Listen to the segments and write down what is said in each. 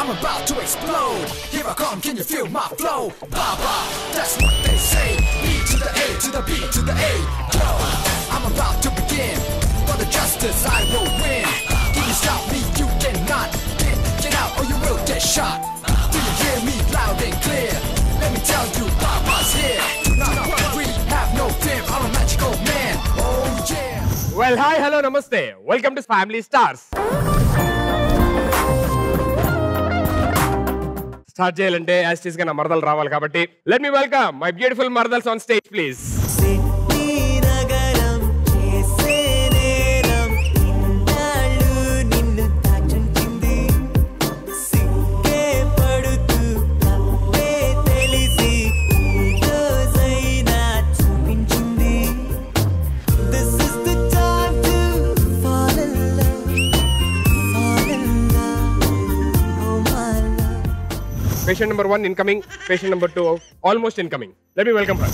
I'm about to explode. Here I come, can you feel my flow? Baba, that's what they say. B to the A, to the B, to the A. Yo, I'm about to begin. For the justice I will win. Can you stop me? You cannot. Get out or you will get shot. Do you hear me loud and clear? Let me tell you, Baba's here. Do not worry, have no fear. I'm a magical man. Oh yeah. Well, hi, hello, namaste. Welcome to Family Stars. Start చేయాలంటే as టీస్ గా నా మరదలు రావాలి కాబట్టి let me welcome my beautiful మరదల్స్ on stage please. Patient number 1 incoming, patient number 2 almost incoming. Let me welcome her.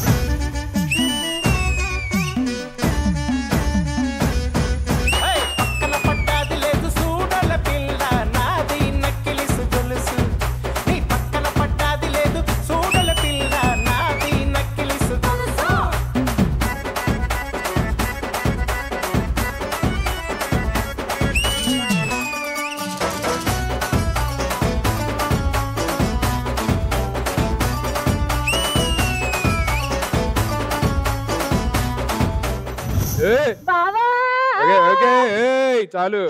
చాలు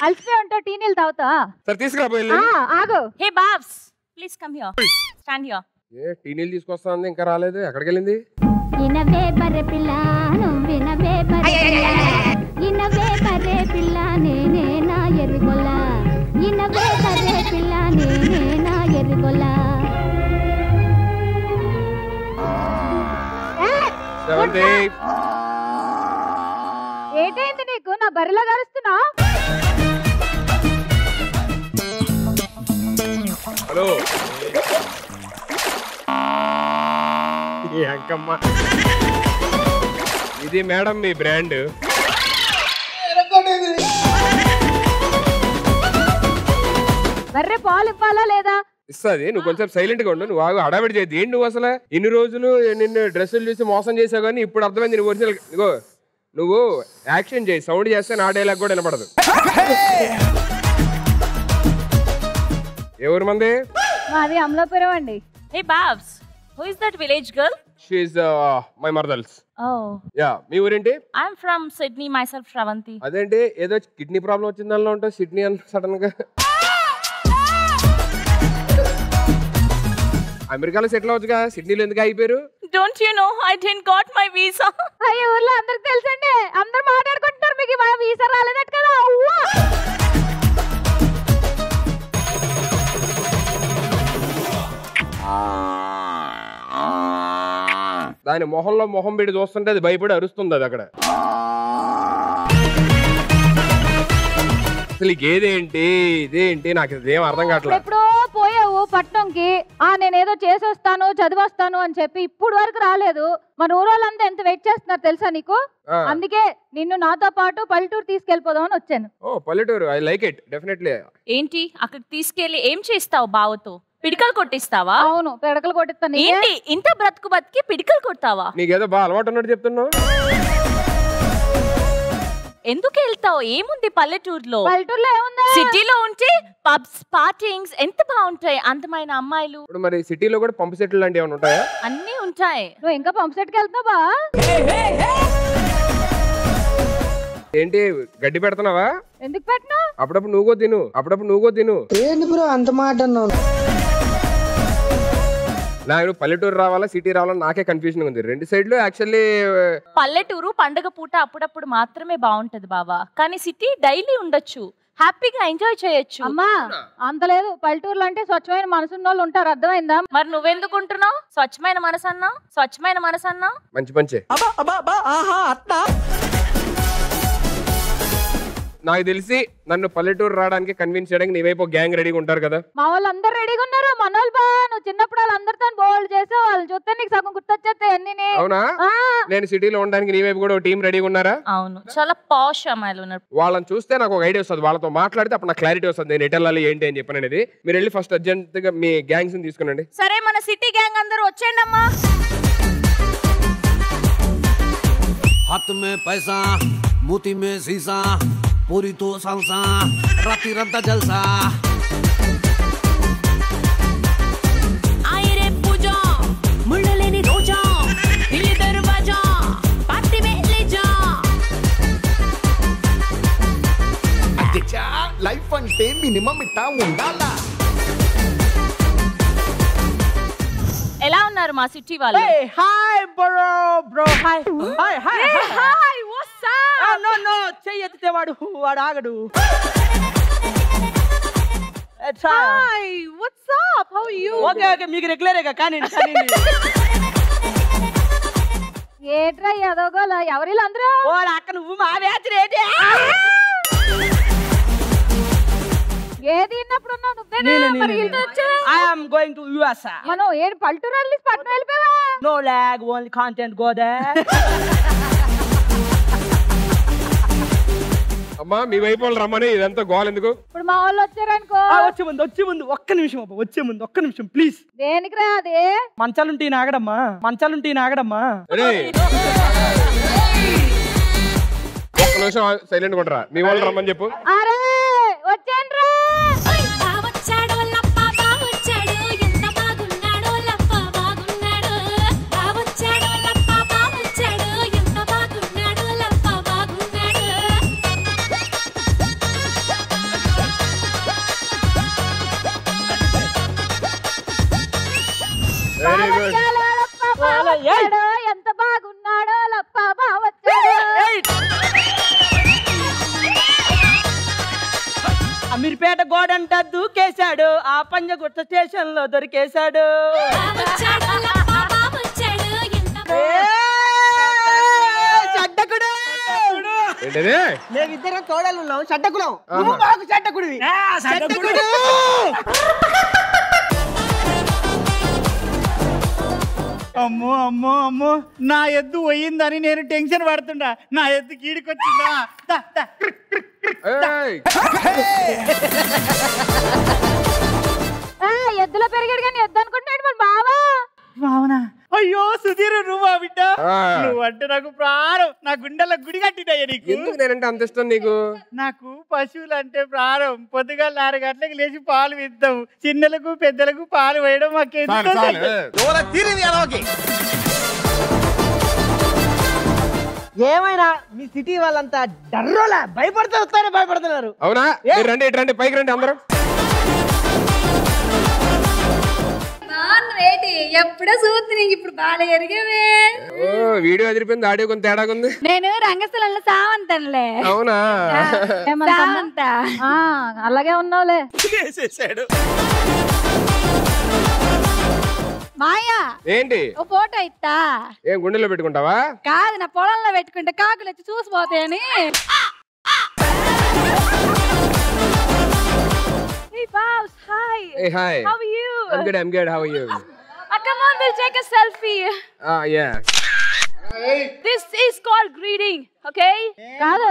అల్సిపోయి ఉంటావు టీ నీళ్ళు తాగుతా సరే తీసుకురాబోయే ఆగు. Hey Babs please come here stand here. ఏ టీ నీళ్ళు తీసుకొస్తా ఉంది ఇంకా రాలేదు ఎక్కడికి వెళ్ళింది? ఇనవే బర్రె పిల్ల నువ్వినవే బర్రె పిల్ల ఇనవే బర్రె పిల్ల నేనే నా ఎరుగొల్ల ఇనవే బర్రె పిల్ల నేనే నా ఎరుగొల్ల. ఏంటైంది నీకు? నా బర్రెలో కలుస్తున్నా. హలో అంకమ్మ ఇది మేడం మీ బ్రాండ్. బర్రె పాలు ఇవ్వాలా లేదా? ఇస్తుంది. నువ్వు కొంచెం సైలెంట్ గా ఉండు. నువ్వు ఆగు హడావిడి చేయద్దు. ఏంటి నువ్వు అసలు ఇన్ని రోజులు నిన్ను డ్రెస్సులు చూసి మోసం చేసావు కానీ ఇప్పుడు అర్థమైంది నువ్వు ఒరిజినల్. ఇగో నువ్వు యాక్షన్ చేయి, సౌండ్ చేస్తే నా డైలాగ్ కూడా వినపడదు. ఎవరు మంది? మాది అమలాపురం అండి. Hey Babs who is that village girl? She is my మర్దల్స్. Oh yeah. మీ ఊరేంటి? I am from Sydney myself Shravanthi. అదేంటి ఏదో కిడ్నీ ప్రాబ్లం వచ్చింది దానిలో ఉంటావు సిడ్నీ అని సడన్ గా. అమెరికాలో సెటిల్ అవచ్చుగా, సిడ్నీలో ఎందుకు అయిపోయారు? Don't you know I didn't got my visa. అయ్యో ఊర్లో అందరికి తెలుసండి, అందరూ మాట్లాడుకుంటారు మీకు వీసా రాలేదట కదా. దాని మొహంలో మొహం పెట్టి చూస్తుంటే అది భయపడి అరుస్తుంది. అది అక్కడ అసలు ఇదేంటి ఇదేంటి నాకు ఇదేం అర్థం కావట్లేదు. ఎప్పుడో పోయావు పట్నంకి, నేనేదో చేసేస్తాను చదివొస్తాను అని చెప్పి ఇప్పుడు వరకు రాలేదు. మన ఊరోళ్ళంతా ఎంత వెయిట్ చేస్తున్నారు తెలుసా నీకు? అందుకే నిన్ను నాతో పాటు పల్లెటూరు తీసుకెళ్లిపోదాం అని వచ్చాను. ఓ పల్లెటూరు, ఐ లైక్ ఇట్ డెఫినెట్లీ. ఏంటి అక్కడ తీసుకెళ్లి ఏం చేస్తావు? బావతో పిడికలు కొట్టిస్తావా? అవును, పిడకలు కొట్టిస్తాను. ఏంటి ఇంత బ్రతుకు బతికి పిడికలు కొడతావా? నీకేదో బాగా అలవాటు ఉన్నట్టు చెప్తున్నావు. ఎందుకు వెళ్తావు? ఏముంది పల్లెటూరులో? పల్లెటూరులో ఏముంది? సిటీలో ఉంటే పబ్స్ పార్టీస్ ఎంత బాగుంటాయి, అందమైన అమ్మాయిలు. ఇప్పుడు మరి సిటీలో కూడా పంపు సెట్లు లాంటివి ఏమైనా ఉంటాయా? అన్ని ఉంటాయి. నువ్వు ఇంకా పంప్ సెట్కి వెళ్తావా? ఏంటి గడ్డి పెడుతున్నావా? ఎందుకు పెట్టినా? అప్పుడప్పుడు నువ్వు కూడా తిను. ఏంటి బ్రో అంత మాట అన్నావు? నాకు పల్లెటూరు రావాలా సిటీ రావాలా నాకే కన్ఫ్యూజన్ ఉంది. రెండు సైడ్లు యాక్చువల్లీ పల్లెటూరు పండగ పూట అప్పుడప్పుడు మాత్రమే బాగుంటది బావా, కానీ సిటీ డైలీ ఉండొచ్చు, హ్యాపీగా ఎంజాయ్ చేయొచ్చు. అమ్మా అంత లేదు, పల్లెటూరులో అంటే స్వచ్ఛమైన మనసున్న వాళ్ళు ఉంటారు, అర్థమైందా? మరి నువ్వెందుకుంటున్నావు స్వచ్ఛమైన మనసు అన్నా? మంచి పంచే. నాకు తెలిసి నన్ను పల్లెటూరు రావడానికి కన్విన్స్ చేయడానికి నీ వైపు గ్యాంగ్ రెడీగా ఉంటారు కదా. మా వాళ్ళు అందరు రెడీగా ఉన్నారు. మనోళ్ళు బా నువ్వు చిన్నప్పుడు వాళ్ళందరితో బోల్డ్ చేసావు. వాళ్ళు చూస్తే నీకు సగం గుర్తొచ్చేస్తాయి అన్ని. అవునా? నేను సిటీలో ఉండడానికి నీ వైపు కూడా ఒక టీం రెడీగా ఉన్నారా? అవును, చాలా పాష్ అమ్మాయిలు ఉన్నారు. వాళ్ళని చూస్తే నాకు ఒక ఐడియా వస్తుంది. వాళ్ళతో మాట్లాడితే అప్పుడు నాకు క్లారిటీ వస్తుంది నేను ఎటు వెళ్ళాలి ఏంటి అని చెప్పి అనేది. మీరు వెళ్ళి ఫస్ట్ అర్జెంట్ గా మీ గ్యాంగ్స్ ని తీసుకునండి. సరే, మన సిటీ గ్యాంగ్ అందరూ వచ్చేయండి అమ్మా. हाथ में पैसा मोती में शीशा पूरी तो सालसा राती रंता जलसा आए रे पूजा मुल्ले लेनी रोजा दिल्ली दरवाजा पार्टी में ले जा అచ్చా లైఫ్ అంటే మినిమం ఇట్టా ఉండాలా. ఎలా ఉన్నారు మా సిటీ వాళ్ళు? Hi bro hi hi hi hi, what's up? No చెయ్యి ఎత్తితే వాడు ఆగడు. Hi, what's up? How you? Okay మీకు రెగ్యులరేగా కానీ ఏట్రా ఎదోగోల ఎవరిలా అందరూ? ఓ అక్క నువ్వు మా బ్యాచ్ రేటే. ఏది ఇన్నప్పుడు ఉన్నావు నువ్వేనా? మరి ఇల్లు వచ్చావా? I am going to US. మనం ఏడు పల్లెటూరు వెళ్ళి పట్టణం వెళ్ళిపోయావా? No lag, only content go there. అమ్మా మీ వైపు వాళ్ళు రమ్మని ఇదంతా గోల్ ఎందుకు? ఇప్పుడు మా వాళ్ళు వచ్చారనుకో. వచ్చే ముందు ఒక్క నిమిషం అబ్బా, ఒక్క నిమిషం ప్లీజ్. దేనికి రా అది? మంచాలుంటే నాగడమ్మా. ఒక్క నిమిషం సైలెంట్ కొట్టరా. మీ వాళ్ళు రమ్మని చెప్పు. అరే వచ్చేయండి. వచ్చాడు లప్ప బావొచ్చాడు ఎంత బాగున్నాడో లప్ప బాగున్నాడు బావొచ్చాడు లప్ప బావొచ్చాడు ఎంత బాగున్నాడో లప్ప బాగున్నాడు వెరీ గుడ్. ఎంత బాగున్నాడో లప్ప బావొచ్చాడు. అమీర్పేట గోడంట దూకేశాడు, ఆ పంజగుట్ట స్టేషన్ లో దొరికేశాడు. బావొచ్చాడు లప్ప బావొచ్చాడు ఎంత చెడ్డకుడు. ఏంటది? మేమిద్దరం తోడలు ఉన్నాం, చెడ్డకులం. నువ్వు మాకు చెడ్డకుడివి. చెడ్డకుడు. అమ్మో అమ్మో అమ్మో నా ఎద్దు పోయిందని నేను టెన్షన్ పడుతుండా. నా ఎద్దు కీడికొచ్చిందా? ఎద్దులో పెరిగాడు కానీ ఎద్దు అనుకుంటున్నాడు మరి బావా. అవునా? అయ్యో సుధీర్ నువ్వా బిడ్డ? నువ్వంటే నాకు ప్రాణం. నా గుండెల గుడి కట్టినయ్యా నీకు. ఎందుకు నేనంటే అంత ఇష్టం నీకు? నాకు పశువులు అంటే ప్రాణం. పొద్దుగా 4 గంటలకు లేచి పాలు ఇద్దాం. చిన్నలకు పెద్దలకు పాలు వేయడం మాకు ఏమైనా మీ సిటీ వాళ్ళంతా డర్రోలా భయపడుతున్నారు. అవునా? రండి ఇటు రండి, పైకి రండి అందరం. ఎప్పుడో చూస్తే నీకు ఇప్పుడు బాగా ఎరిగేవే. ఓ వీడియో అదిరిపోయింది, ఆడియో కొంత తేడాగా ఉంది. నేను రంగస్థలంలో సావంతనులే. అవునా? సావంత. అలాగే ఉన్నావులే. మాయా ఏంటి? ఓ ఫోటో ఇస్తా. ఏం గుండెలో పెట్టుకుంటావా? కాదు, నా పొలంలో పెట్టుకుంటే కాకులు వచ్చి చూసిపోతాయని. Hey boss, hi. Hey hi. How are you? I'm good. How are you? Come on, we'll take a selfie. Yeah. This is called greeting, okay? కాదు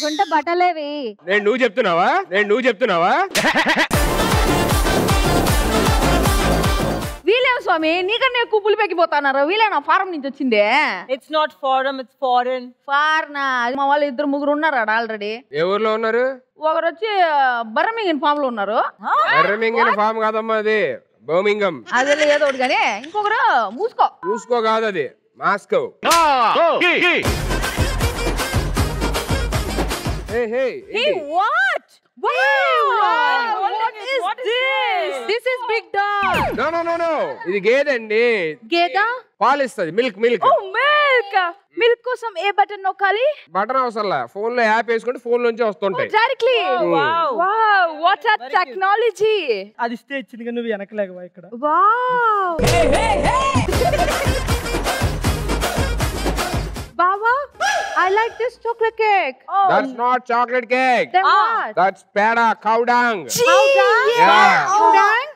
గుంట బట్టలేవి. నువ్వు చెప్తున్నావా? వీలేం స్వామి, నీకన్నా ఎక్కువ పులి పెక్కిపోతున్నారు. వీలేనా ఫారం నుంచి వచ్చిందే? It's not foreign, it's foreign. ఫారెనా? మా వాళ్ళు 2-3 ఉన్నారు ఆల్రెడీ. ఏ ఊర్లో ఉన్నారు? ఒకరు వచ్చి బర్మింగన్ ఫామ్ లో ఉన్నారు. బర్మింగన్ ఫామ్ కాదమ్మా, అది బర్మింగం. అదే ఏదో ఒకటి కానీ ఇంకొకరు మూసుకో కాదు, అది Moscow. Hey, what? Wow! What is this? This is big dog. No. ఇది గేదె అండి. గేదె? పాలు ఇస్తుంది. మిల్క్. Oh, milk. మిల్క్ కోసం ఏ బటన్ నొక్కాలి? బటన్ అవసరంలా, ఫోన్ లో యాప్ వేసుకుంటే ఫోన్ నుంచి వస్తుంటాయి directly. Wow, what a technology. అది ఇస్తే ఇచ్చింది కానీ నువ్వు వెనకలేగవా ఇక్కడ. Wow. Baba, I like this chocolate cake. That's not chocolate cake. Then what? That's peda, cow dung. Cow dung? Yeah. Cow dung?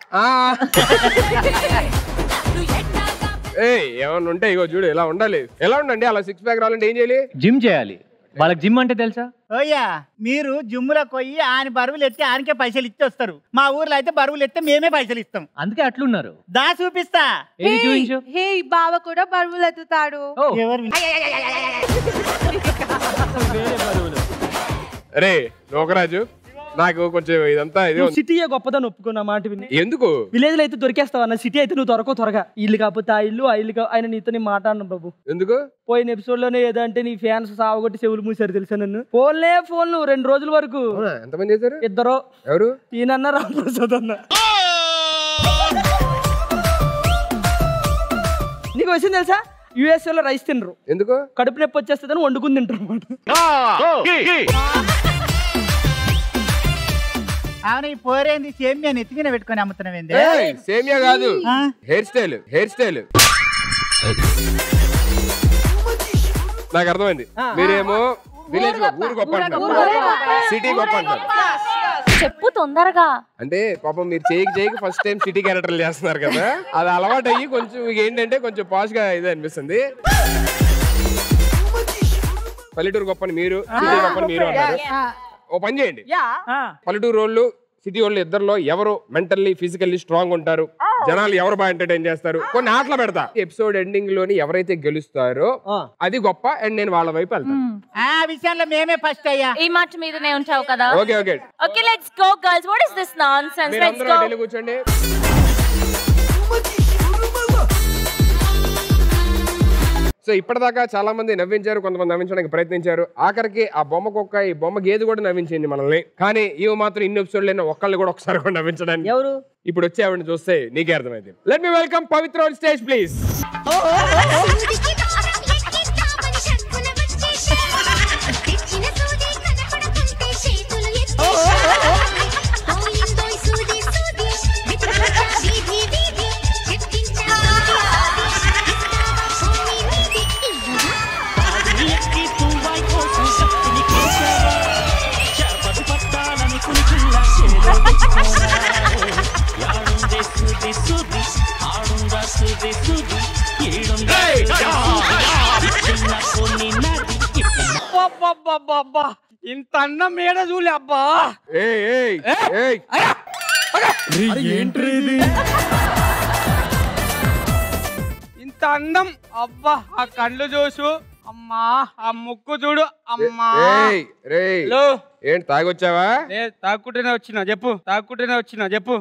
ఏమన్నా ఉంటే ఇగో చూడు ఇలా ఉండాలి. ఎలా ఉండండి అలా 6 ప్యాక్ రావాలంటే ఏం చేయాలి? జిమ్ చేయాలి. వాళ్ళకి జిమ్ అంటే తెలుసా? ఓయ్యా మీరు జిమ్ములకు పోయి ఆయన బరువులు ఎత్తి ఆయనకే పైసలు ఇచ్చి వస్తారు. మా ఊర్లో అయితే బరువులు ఎత్తే మేమే పైసలు ఇస్తాం. అందుకే అట్లున్నారు. దా చూపిస్తా. చూపించు. హే బావ కూడా బరువులు ఎత్తుతాడు. అరే లోకరాజు నాకు కొంచెం ఇదంతా సిటీ గొప్పదని ఒప్పుకున్నా మాట విని. ఎందుకు విలేజ్ లో అయితే దొరికేస్తావు అన్న, సిటీ అయితే నువ్వు దొరకవు త్వరగా. ఇల్లు కాకపోతే ఆ ఇల్లు, ఆ ఇల్లు ఆయన నీతో నీ మాట్లాడను బాబు. ఎందుకు? పోయిన ఎపిసోడ్ లోనే ఏదంటే నీ ఫ్యాన్స్ సావగొట్టి చెవులు మూసారు తెలుసా నన్ను. ఫోన్లు 2 రోజుల వరకు. ఎంతమంది చేశారు? 2. ఎవరు? ఈయనన్న రామప్రసాద్ అన్న. నీకు వచ్చింది తెలుసా, యుఎస్ఏ లో రైస్ తినరు. ఎందుకు? కడుపు నొప్పి వచ్చేస్తుందని వండుకుని తింటారు అన్నమాట. అవును ఈ పోరేంది సేమియా నెత్తి మీద పెట్టుకొని అమ్ముతున్నావేంది? సేమియా కాదు, హెయిర్ స్టైల్. నాకు అర్థమైంది. మీరేమో విలేజ్ ఊరు గొప్ప అంటారు, సిటీ గొప్ప అంటారు. చెప్పు తొందరగా. అంటే పాపం మీరు చేయకి ఫస్ట్ టైం సిటీ క్యారెక్టర్లు చేస్తున్నారు కదా, అది అలవాటు అయ్యి కొంచెం ఏంటంటే కొంచెం పాష్ గా ఇది అనిపిస్తుంది. పల్లెటూరు గొప్పని మీరు, సిటీ గొప్పని మీరు అన్నారు. ఓ పని చేయండి, పల్లెటూరు వాళ్ళు సిటీ వాళ్ళు ఇద్దరులో ఎవరు మెంటల్లీ ఫిజికల్లీ స్ట్రాంగ్ ఉంటారు, జనాలు ఎవరు బాగా ఎంటర్టైన్ చేస్తారు, కొన్ని ఆటలు పెడతా. ఎపిసోడ్ ఎండింగ్ లోని ఎవరైతే గెలుస్తారో అది గొప్ప, అండ్ నేను వాళ్ళ వైపు వెళ్తాను. ఆ విషయంలో మేమే ఫస్ట్ అయ్యా. ఈ మాట మీదనే ఉంటావు కదా. Okay let's go girls. What is this nonsense? Let's go. కూర్చోండి. సో ఇప్పటిదాకా చాలా మంది నవ్వించారు, కొంతమంది నవ్వించడానికి ప్రయత్నించారు. ఆఖరికి ఆ బొమ్మ కుక్క, ఈ బొమ్మ గేదె కూడా నవ్వించింది మనల్ని. కానీ ఇవి మాత్రం ఇన్ని ఎపిసోడ్ లేని ఒక్కళ్ళు కూడా ఒకసారి కూడా నవ్వించడానికి. ఎవరు? ఇప్పుడు వచ్చే ఆవిడని చూస్తే నీకే అర్థమైంది. Let me welcome Pavitra on stage please. ఇంత అన్నం మేడ చూలే అబ్బా. ఇంత అందం అబ్బా. ఆ కళ్ళు చూసు అమ్మా, ఆ ముక్కు చూడు అమ్మా. ఏంటి తాగొచ్చావా? తాక్కుంటేనే వచ్చినా చెప్పు.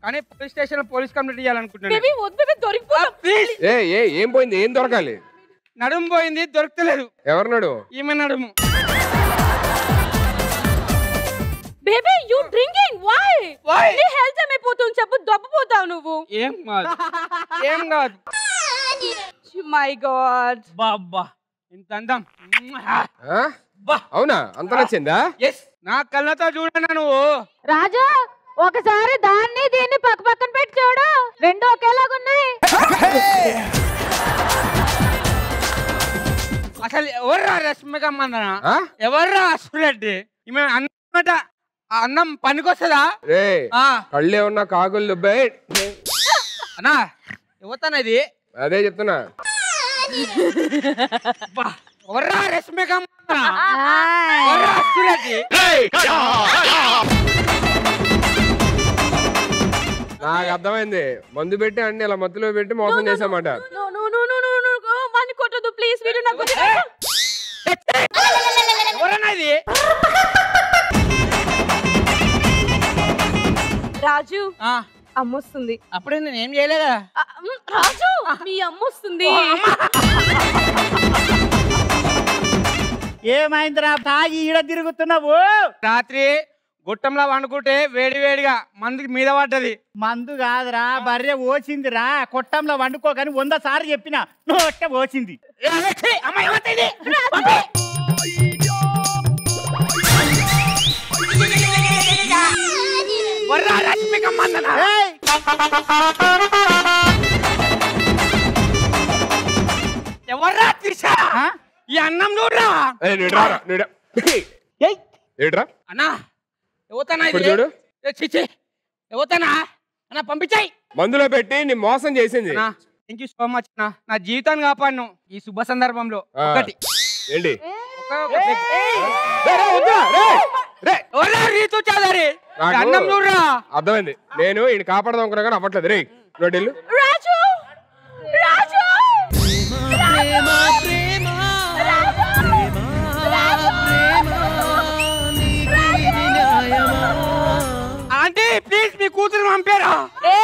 కానీ పోలీస్ స్టేషన్ పోలీస్ కంప్లైంట్ చేయాలనుకుంటున్నాను. ఏం పోయింది? ఏం దొరకాలి? నడుము పోయింది, దొరకలేదు. ఎవరు నడుము? ఈమె నడుము. బేబీ యు డ్రింకింగ్ వై నీ హెల్త్ ఏమైపోతుంది చెప్పు, దొబ్బపోతావు నువ్వు. ఏం కాదు. మై గాడ్ బాబ్బా ఇంత అందం. అవునా? అంత నచ్చిందా? నా కళ్ళతో చూడనా నువ్వు? రాజా ఒకసారి దాన్ని దీన్ని పక్కన పెట్టి చూడు, రెండు ఒకేలాగున్నాయి. అసలు ఎవర్రా రష్మిక మందన? ఎవర్రా అసలు? ఈమె అన్నమాట అన్నం పనికొస్తుందా? కళ్ళే ఉన్న కాకులు బయట అన్నా యువతన ఇది. అదే చెప్తున్నా. ఎవర్రా రష్మిక మందన? నాకు అర్థమైంది. మందు పెట్టి అన్ని ఇలా మత్తులో పెట్టి మోసం చేసామాట. కొట్టదు ప్లీజ్. వీడు నాకు రాజు అమ్మొస్తుంది. అప్పుడే నేను ఏం చేయలేదా? రాజు మీ అమ్మొస్తుంది. ఏమైందిరా తాగి ఈడ తిరుగుతున్నావు? రాత్రి గుట్టంలా వండుకుంటే వేడివేడిగా మందుకి మీద పడ్డది. మందు కాదురా, బర్రె ఓచిందిరా. కొట్టంలో వండుకోకని 100 సార్లు చెప్పిన, నోట ఓచింది. ఈ అన్నం చూడరా ఏట్రా అన్నా ఎవతనా ఇప్పుడు చూడు చిచ్చి ఎవతనా అన్న పంపించాయి మందులో పెట్టి నీ మోసం చేసింది. థ్యాంక్ యూ సో మచ్ నా జీవితాన్ని కాపాడును ఈ శుభ సందర్భంలో. ఒకటి ఏంటి అన్నం చూడరా అర్థమైంది. నేను ఈయన కాపాడదాం అనుకున్నా కానీ అవ్వట్లేదు. రే నోటిల్లు రాజు రాజు ఆంటీ ప్లీజ్ మీ కూతురు పంపారా? ఏ